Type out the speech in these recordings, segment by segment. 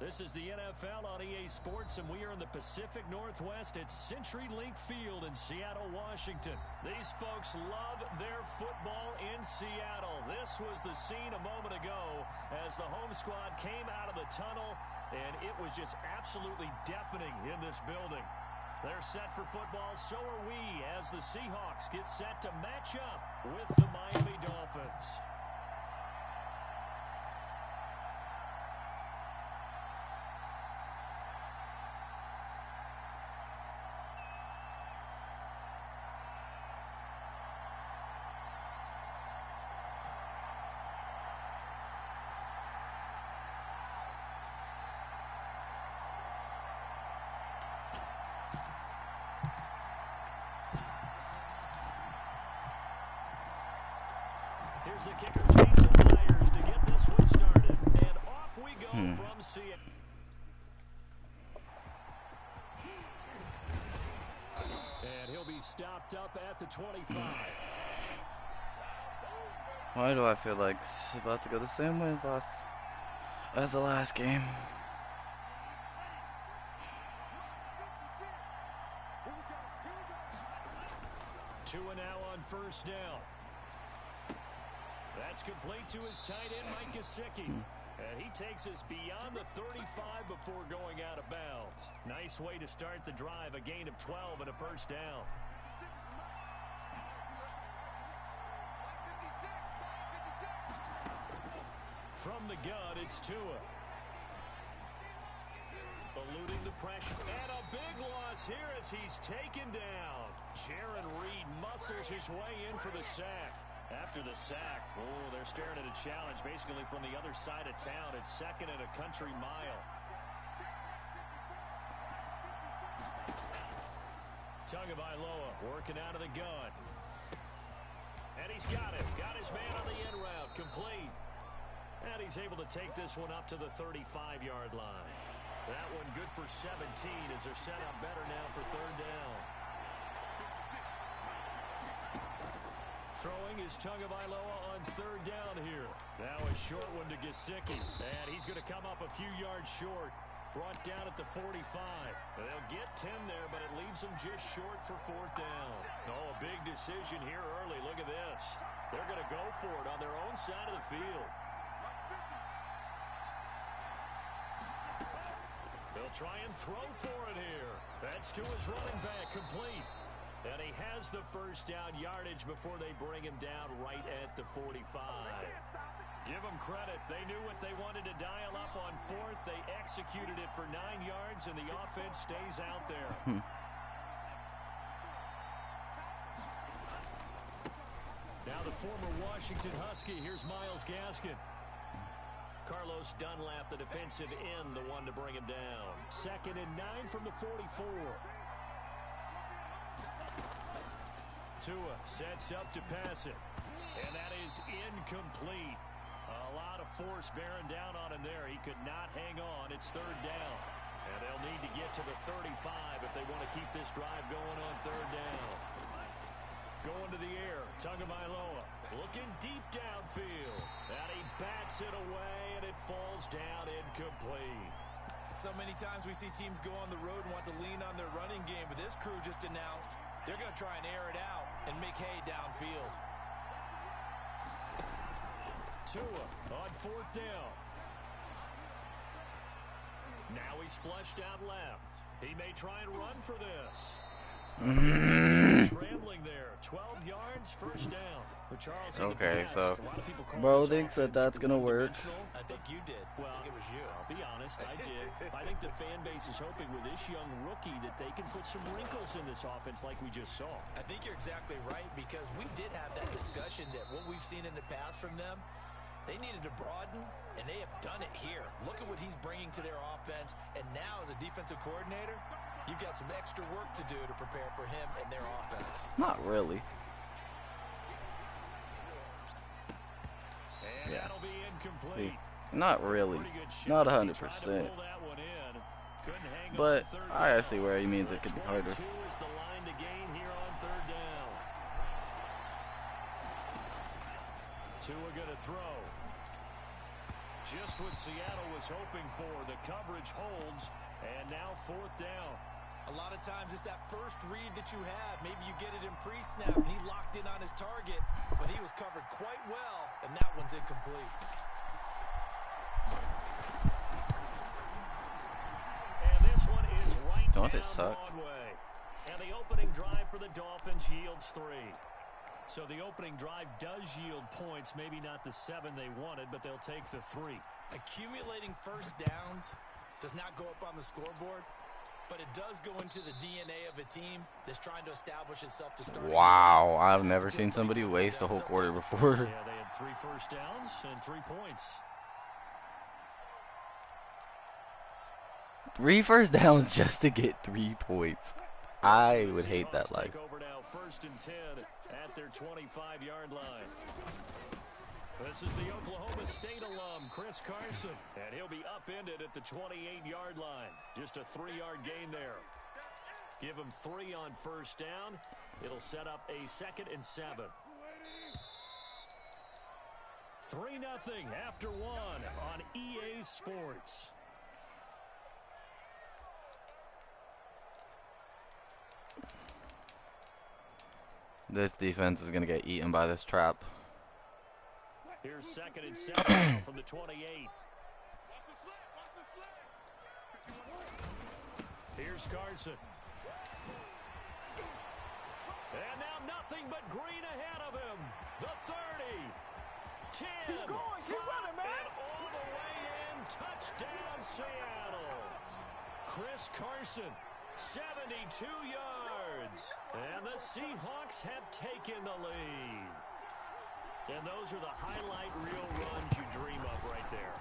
This is the NFL on EA Sports, and we are in the Pacific Northwest at CenturyLink Field in Seattle, Washington. These folks love their football in Seattle. This was the scene a moment ago as the home squad came out of the tunnel, and it was just absolutely deafening in this building. They're set for football, so are we, as the Seahawks get set to match up with the Miami Dolphins. Here's the kicker, Jason Myers, to get this one started. And off we go from Seattle. And he'll be stopped up at the 25. Why do I feel like it's about to go the same way as the last game? Two and now on first down. That's complete to his tight end, Mike Gesicki. And he takes us beyond the 35 before going out of bounds. Nice way to start the drive, a gain of 12 and a first down. From the gun, it's Tua. Eluding the pressure. And a big loss here as he's taken down. Jaron Reed muscles his way in for the sack. After the sack, they're staring at a challenge basically from the other side of town. It's second and a country mile. Tagovailoa working out of the gun. And he's got it. Got his man on the end route. Complete. And he's able to take this one up to the 35-yard line. That one good for 17 as they're set up better now for third down. Throwing is Tagovailoa on third down here. Now a short one to Gesicki. And he's going to come up a few yards short. Brought down at the 45. They'll get 10 there, but it leaves them just short for fourth down. Oh, a big decision here early. Look at this. They're going to go for it on their own side of the field. They'll try and throw for it here. That's to his running back, complete. And he has the first down yardage before they bring him down right at the 45. Give them credit. They knew what they wanted to dial up on fourth. They executed it for 9 yards, and the offense stays out there. Now the former Washington Husky. Here's Myles Gaskin. Carlos Dunlap, the defensive end, the one to bring him down. 2nd and 9 from the 44. Tua sets up to pass it. And that is incomplete. A lot of force bearing down on him there. He could not hang on. It's third down. And they'll need to get to the 35 if they want to keep this drive going on third down. Going to the air, Tagovailoa looking deep downfield. And he bats it away, and it falls down incomplete. So many times we see teams go on the road and want to lean on their running game, but this crew just announced they're going to try and air it out and make hay downfield. Tua on fourth down. Now he's flushed out left. He may try and run for this. Scrambling there. 12 yards, first down. Charles, okay, so bro thinks that that's gonna work. I think you did. Well, I think it was you. I'll be honest, I did. I think the fan base is hoping with this young rookie that they can put some wrinkles in this offense like we just saw. I think you're exactly right, because we did have that discussion that what we've seen in the past from them, they needed to broaden, and they have done it here. Look at what he's bringing to their offense, and now as a defensive coordinator, you've got some extra work to do to prepare for him and their offense. Not really. And that'll be incomplete. See, not really. Not 100%. But I see where he means it could be harder. Is the line to gain here on third down. Tua going to throw. Just what Seattle was hoping for. The coverage holds, and now 4th down. A lot of times it's that first read that you have. Maybe you get it in pre-snap, and he locked in on his target, but he was covered quite well, and that one's incomplete. And this one is right Don't down it suck? Broadway. And the opening drive for the Dolphins yields 3. So the opening drive does yield points, maybe not the 7 they wanted, but they'll take the 3. Accumulating first downs does not go up on the scoreboard, but it does go into the DNA of a team that's trying to establish itself to start. Wow, I've never seen somebody waste a whole quarter before. Yeah, they had 3 first downs and 3 points. 3 first downs just to get 3 points. I would hate that life. Over now, 1st and 10 at their 25-yard line. This is the Oklahoma State alum, Chris Carson, and he'll be upended at the 28-yard line. Just a 3-yard gain there. Give him 3 on 1st down. It'll set up a 2nd and 7. 3-0 after 1 on EA Sports. This defense is going to get eaten by this trap. Here's 2nd and 7 from the 28. Here's Carson. And now nothing but green ahead of him. The 30. 10. Keep going. Keep running, man. And all the way in. Touchdown, Seattle. Chris Carson, 72 yards. And the Seahawks have taken the lead. And those are the highlight reel runs you dream of right there.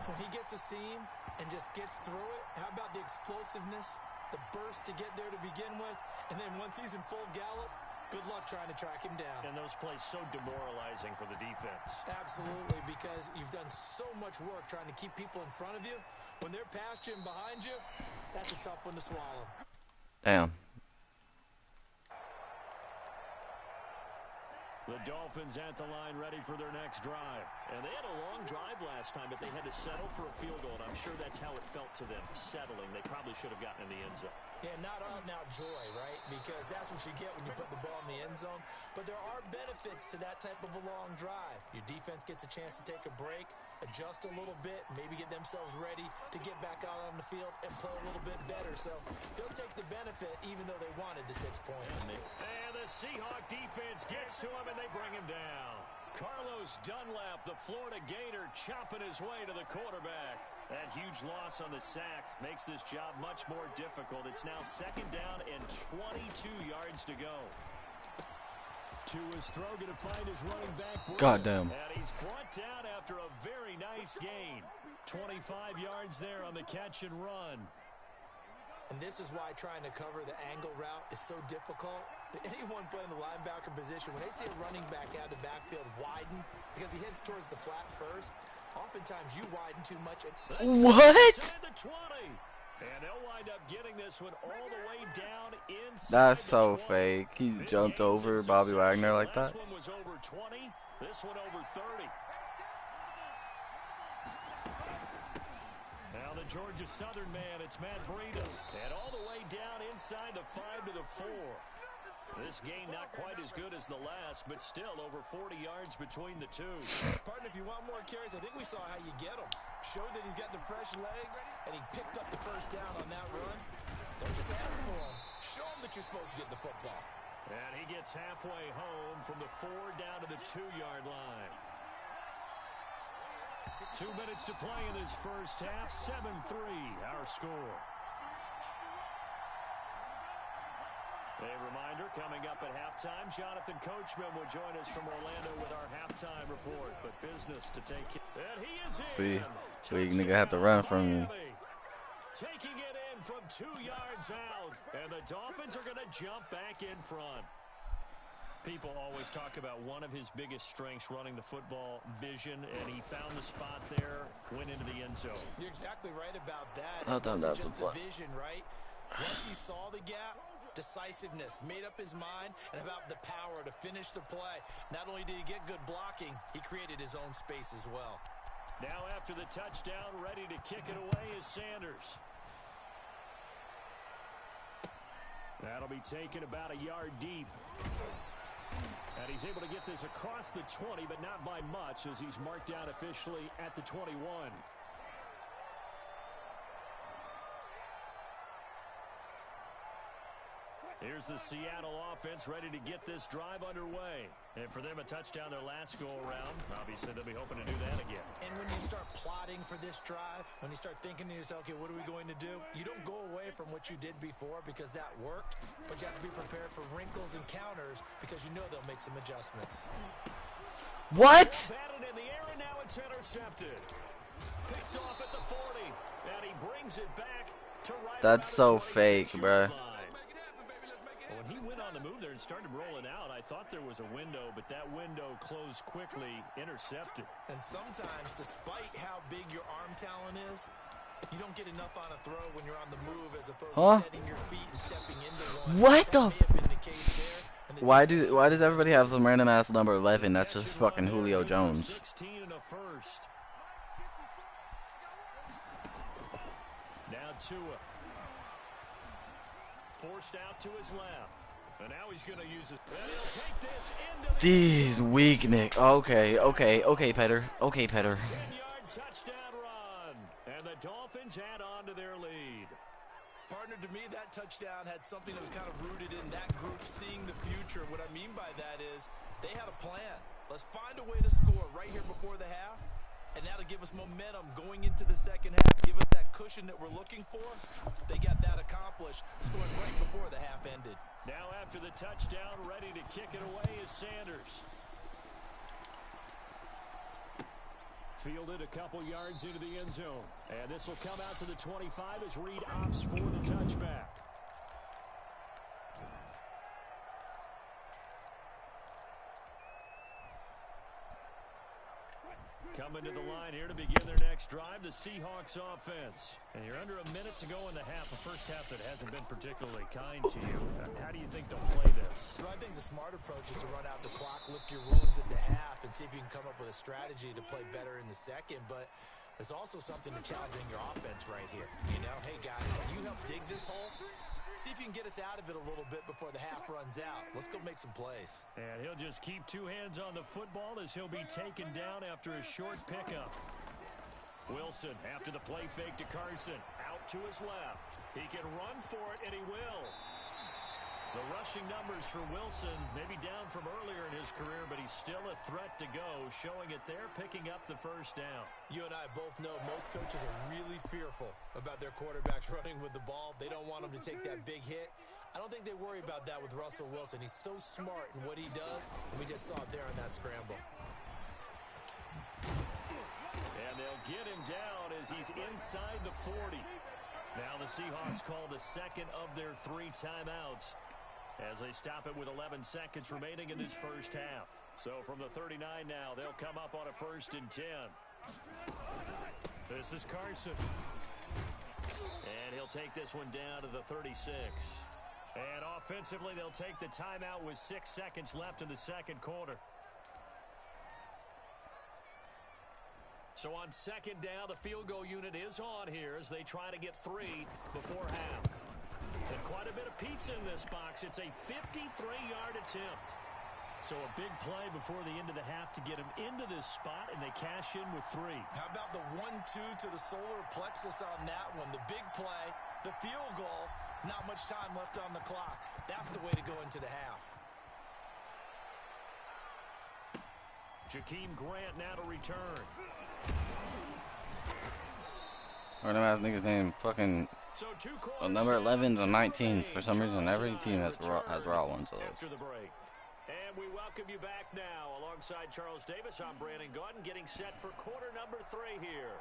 When he gets a seam and just gets through it, how about the explosiveness, the burst to get there to begin with, and then once he's in full gallop, good luck trying to track him down. And those plays so demoralizing for the defense. Absolutely, because you've done so much work trying to keep people in front of you. When they're past you and behind you, that's a tough one to swallow. Damn. The Dolphins at the line ready for their next drive. And they had a long drive last time, but they had to settle for a field goal. And I'm sure that's how it felt to them, settling. They probably should have gotten in the end zone. Yeah, not out and out joy, right? Because that's what you get when you put the ball in the end zone. But there are benefits to that type of a long drive. Your defense gets a chance to take a break, adjust a little bit, maybe get themselves ready to get back out on the field and play a little bit better. So they'll take the benefit even though they wanted the 6 points. And the Seahawk defense gets to him and they bring him down. Carlos Dunlap, the Florida Gator, chopping his way to the quarterback. That huge loss on the sack makes this job much more difficult. It's now 2nd down and 22 yards to go. To his throw, going to find his running back. Goddamn. And he's brought down after a very nice gain. 25 yards there on the catch and run. And this is why trying to cover the angle route is so difficult. Anyone playing the linebacker position, when they see a running back out of the backfield widen, because he heads towards the flat first, oftentimes you widen too much. What? And they'll wind up getting this one all the way down inside. That's so fake. He's jumped over Bobby Wagner like that. This one was over 20. This one over 30. Now the Georgia Southern man, it's Matt Breida. And all the way down inside the 5 to the 4. This gain not quite as good as the last, but still over 40 yards between the two. Partner, if you want more carries, I think we saw how you get them. Showed that he's got the fresh legs, and he picked up the first down on that run. Don't just ask for him. Show him that you're supposed to get the football. And he gets halfway home from the 4 down to the 2-yard line. 2 minutes to play in this first half. 7-3, our score. A reminder, coming up at halftime, Jonathan Coachman will join us from Orlando with our halftime report. But business to take it. And he is in. See, we nigga have to run from you. Taking it in from 2 yards out. And the Dolphins are going to jump back in front. People always talk about one of his biggest strengths, running the football, vision, and he found the spot there, went into the end zone. You're exactly right about that. I thought that's just the vision, right? Once he saw the gap, decisiveness, made up his mind, and about the power to finish the play. Not only did he get good blocking, he created his own space as well. Now after the touchdown, ready to kick it away is Sanders. That'll be taken about a yard deep. And he's able to get this across the 20, but not by much, as he's marked down officially at the 21. Here's the Seattle offense ready to get this drive underway. And for them, a touchdown their last go-around. Obviously, they'll be hoping to do that again. And when you start plotting for this drive, when you start thinking to yourself, okay, what are we going to do? You don't go away from what you did before because that worked, but you have to be prepared for wrinkles and counters because you know they'll make some adjustments. What? Batted in the air, and now it's intercepted. Picked off at the 40, and he brings it back to right. That's so fake, bruh. When he went on the move there and started rolling out, I thought there was a window, but that window closed quickly, intercepted. And sometimes, despite how big your arm talent is, you don't get enough on a throw when you're on the move as opposed to setting your feet and stepping into one. What the? Why does everybody have some random ass number 11? That's just fucking Julio Jones. 16 and a first. Now Tua. Forced out to his left. And now he's going to use his... And he'll take this into the... These weak Nick. Okay, Petter. Okay, Petter. 10-yard touchdown run. And the Dolphins add on to their lead. Partner, to me, that touchdown had something that was kind of rooted in that group seeing the future. What I mean by that is they had a plan. Let's find a way to score right here before the half. And now to give us momentum going into the second half, give us that cushion that we're looking for. They got that accomplished, scoring right before the half ended. Now after the touchdown, ready to kick it away is Sanders. Fielded a couple yards into the end zone. And this will come out to the 25 as Reed opts for the touchback. Coming to the line here to begin their next drive, the Seahawks offense. And you're under a minute to go in the half, a first half that hasn't been particularly kind to you. How do you think they'll play this? Well, I think the smart approach is to run out the clock, lick your wounds at the half, and see if you can come up with a strategy to play better in the second. But there's also something to challenging your offense right here. You know, hey, guys, can you help dig this hole? See if you can get us out of it a little bit before the half runs out. Let's go make some plays. And he'll just keep two hands on the football as he'll be taken down after a short pickup. Wilson, after the play fake to Carson, out to his left. He can run for it, and he will. The rushing numbers for Wilson may be down from earlier in his career, but he's still a threat to go, showing it there, picking up the first down. You and I both know most coaches are really fearful about their quarterbacks running with the ball. They don't want them to take that big hit. I don't think they worry about that with Russell Wilson. He's so smart in what he does, and we just saw it there on that scramble. And they'll get him down as he's inside the 40. Now the Seahawks call the second of their 3 timeouts, as they stop it with 11 seconds remaining in this first half. So from the 39 now, they'll come up on a 1st and 10. This is Carson. And he'll take this one down to the 36. And offensively, they'll take the timeout with 6 seconds left in the second quarter. So on second down, the field goal unit is on here as they try to get 3 before half. And quite a bit of pizza in this box. It's a 53-yard attempt. So a big play before the end of the half to get him into this spot, and they cash in with 3. How about the 1-2 to the solar plexus on that one? The big play, the field goal, not much time left on the clock. That's the way to go into the half. Jakeem Grant now to return. Random ass niggas named fucking number 11s and 19s for some reason. Every team has raw ones of those. After the break. And we welcome you back now. Alongside Charles Davis, I'm Brandon Gaudin, getting set for quarter number 3 here.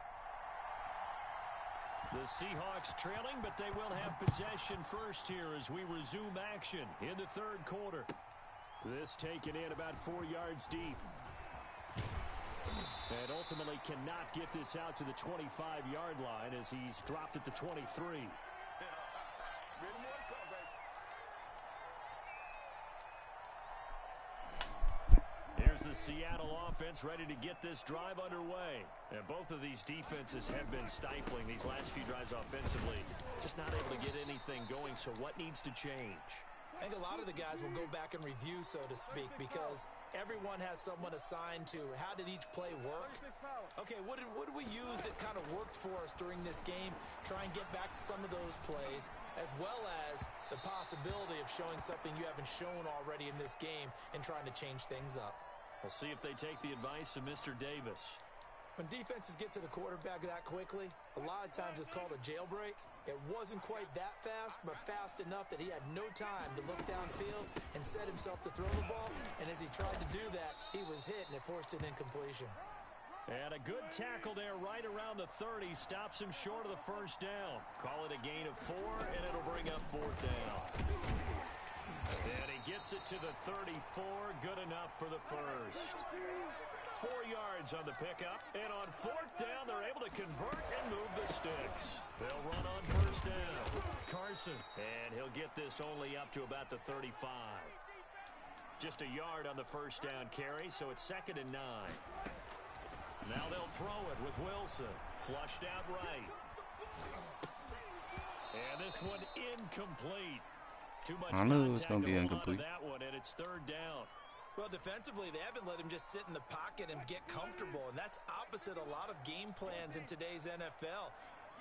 The Seahawks trailing, but they will have possession first here as we resume action in the third quarter. This taken in about 4 yards deep. And ultimately cannot get this out to the 25-yard line as he's dropped at the 23. Here's the Seattle offense ready to get this drive underway. And both of these defenses have been stifling these last few drives offensively. Just not able to get anything going, so what needs to change? I think a lot of the guys will go back and review, so to speak, because everyone has someone assigned to how did each play work. Okay, what did we use that kind of worked for us during this game? Try and get back to some of those plays, as well as the possibility of showing something you haven't shown already in this game and trying to change things up. We'll see if they take the advice of Mr. Davis. When defenses get to the quarterback that quickly, a lot of times it's called a jailbreak. It wasn't quite that fast, but fast enough that he had no time to look downfield and set himself to throw the ball. And as he tried to do that, he was hit, and it forced an incompletion. And a good tackle there right around the 30. Stops him short of the first down. Call it a gain of 4, and it'll bring up 4th down. And he gets it to the 34. Good enough for the first. 4 yards on the pickup, and on 4th down, they're able to convert and move the sticks. They'll run on 1st down. Carson, and he'll get this only up to about the 35. Just a yard on the 1st down carry, so it's 2nd and 9. Now they'll throw it with Wilson. Flushed out right. And this one incomplete. Too much I knew it was contact going to be going on incomplete. that one, and it's 3rd down. Well, defensively, they haven't let him just sit in the pocket and get comfortable, and that's opposite a lot of game plans in today's NFL.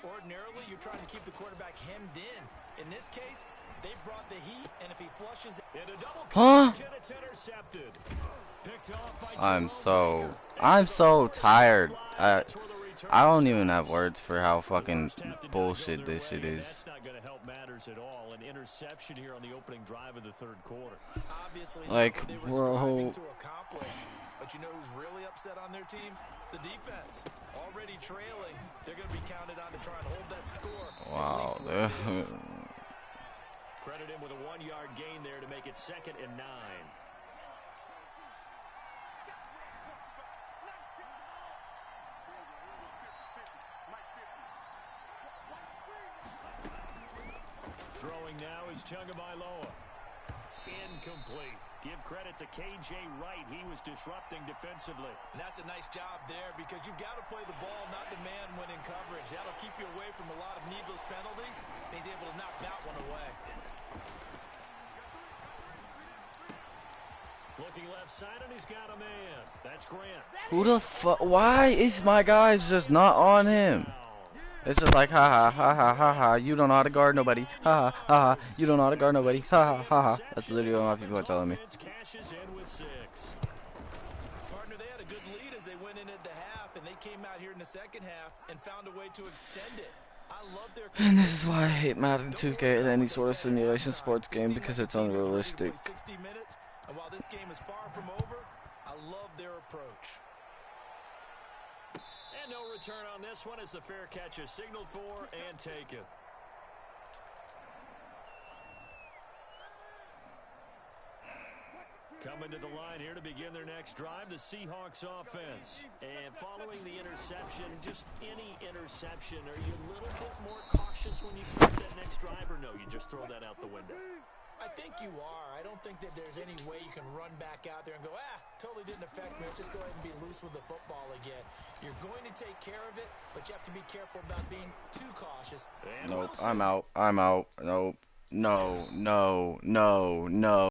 Ordinarily, you're trying to keep the quarterback hemmed in. In this case, they brought the heat, and if he flushes it, and a double coverage, and it's intercepted. Picked off by I'm so tired. I don't even have words for how fucking bullshit this shit is. That's not going to help matters at all. An interception here on the opening drive of the 3rd quarter. obviously like, they were bro. striving to accomplish. But you know who's really upset on their team? The defense. Already trailing. They're going to be counted on to try and hold that score. Wow. Credit him with a 1-yard gain there to make it 2nd and 9. Throwing now is Tagovailoa. Incomplete. Give credit to K.J. Wright. He was disrupting defensively. And that's a nice job there because you've got to play the ball, not the man when in coverage. That'll keep you away from a lot of needless penalties. And he's able to knock that one away. Looking left side, and he's got a man. That's Grant. Who the fuck? Why is my guys just not on him? It's just like, ha ha ha ha ha ha. You don't know how to guard nobody. Ha ha ha ha. You don't know how to guard nobody. Ha ha ha ha. That's literally what my people are telling me. Cashes in with 6. Partner, they had a good lead as they went in at the half, and they came out here in the second half and found a way to extend it. I love their And this is why I hate Madden 2K in any sort of simulation sports game, because it's unrealistic. 60 minutes, and while this game is far from over, I love their approach. And no return on this one as the fair catch is signaled for and taken. Coming to the line here to begin their next drive, the Seahawks offense. And following the interception, just any interception, are you a little bit more cautious when you start that next drive, or no, you just throw that out the window? I think you are. I don't think that there's any way you can run back out there and go, totally didn't affect me. Let's just go ahead and be loose with the football again. You're going to take care of it, but you have to be careful about being too cautious. Nope, I'm out. I'm out. Nope. No, no, no, no.